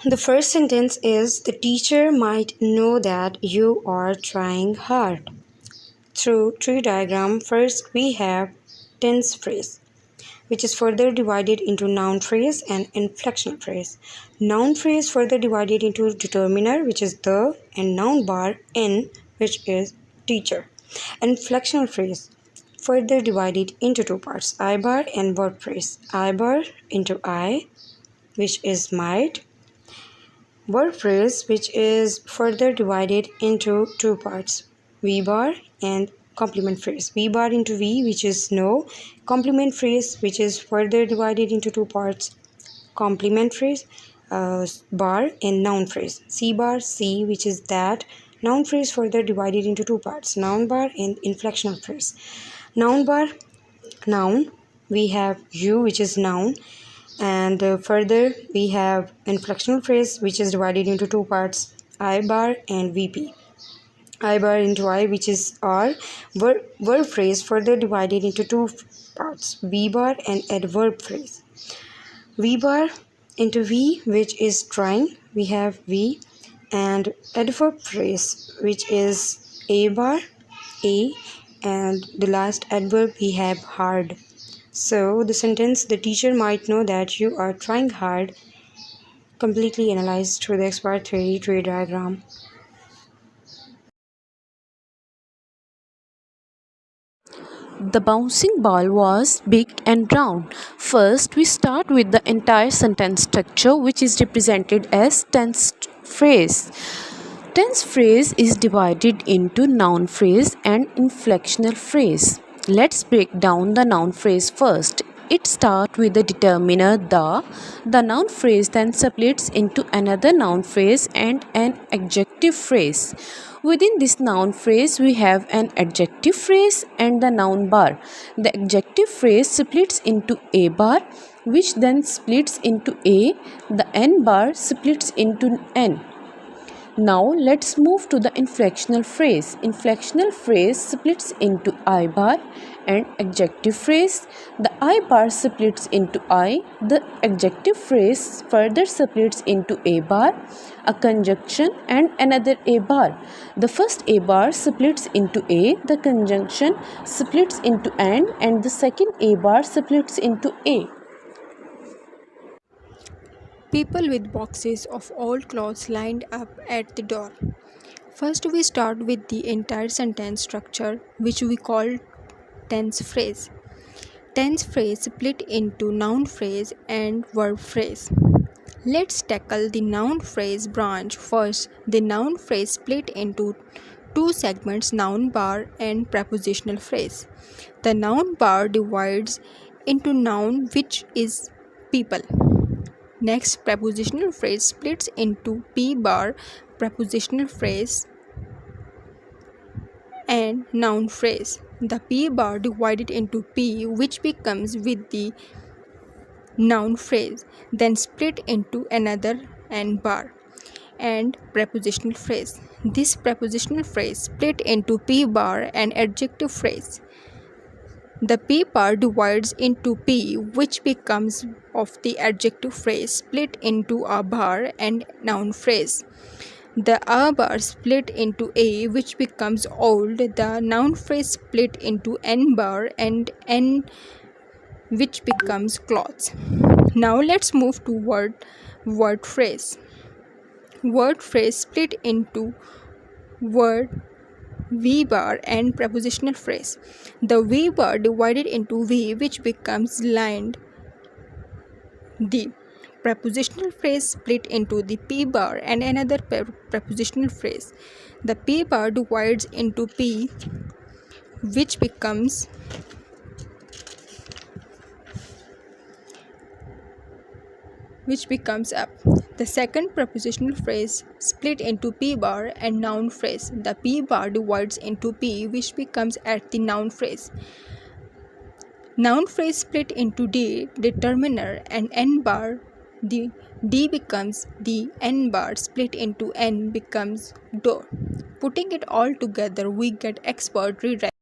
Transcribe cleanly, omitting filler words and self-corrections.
The first sentence is the teacher might know that you are trying hard. Through tree diagram, first we have tense phrase, which is further divided into noun phrase and inflectional phrase. Noun phrase further divided into determiner, which is the, and noun bar in, which is teacher. Inflectional phrase further divided into two parts, I bar and verb phrase. I bar into I, which is might. Verb phrase, which is further divided into two parts, V bar and complement phrase. V bar into V, which is no. Complement phrase, which is further divided into two parts, complement phrase, bar and noun phrase. C bar, C, which is that. Noun phrase further divided into two parts, noun bar and inflectional phrase. Noun bar, noun, we have you, which is noun, and further we have inflectional phrase, which is divided into two parts, I bar and VP. I bar into I, which is R. Verb phrase further divided into two parts, V bar and adverb phrase. V bar into V, which is trying, we have V, and adverb phrase, which is A bar, A, and the last adverb we have hard. So the sentence, the teacher might know that you are trying hard, completely analyzed through the expert theory tree diagram. The bouncing ball was big and round. First, we start with the entire sentence structure, which is represented as tense phrase. Tense phrase is divided into noun phrase and inflectional phrase. Let's break down the noun phrase first. It starts with the determiner the. The noun phrase then splits into another noun phrase and an adjective phrase. Within this noun phrase, we have an adjective phrase and the noun bar. The adjective phrase splits into a bar, which then splits into a. The n bar splits into n. Now let's move to the inflectional phrase. Inflectional phrase splits into I bar and adjective phrase. The I bar splits into I. The adjective phrase further splits into a bar, a conjunction and another a bar. The first a bar splits into a, the conjunction splits into and the second a bar splits into a. People with boxes of old clothes lined up at the door. First, we start with the entire sentence structure, which we call tense phrase. Tense phrase split into noun phrase and verb phrase. Let's tackle the noun phrase branch first. The noun phrase split into two segments, noun bar and prepositional phrase. The noun bar divides into noun, which is people. Next, prepositional phrase splits into P bar, prepositional phrase, and noun phrase. The P bar divided into P, which becomes with the noun phrase, then split into another N bar and prepositional phrase. This prepositional phrase split into P bar and adjective phrase. The P bar divides into P, which becomes of the adjective phrase, split into a bar and noun phrase. The a bar split into a, which becomes old. The noun phrase split into n bar and n, which becomes clothes. Now let's move to word phrase. Word phrase split into word, V bar and prepositional phrase. The V bar divided into V, which becomes lined. The prepositional phrase split into the P bar and another prepositional phrase. The P bar divides into P, which becomes up. The second prepositional phrase split into P bar and noun phrase. The P bar divides into P, which becomes at the noun phrase. Noun phrase split into D, determiner, and N bar. The D becomes the N bar split into N becomes door. Putting it all together, we get expert rewrite.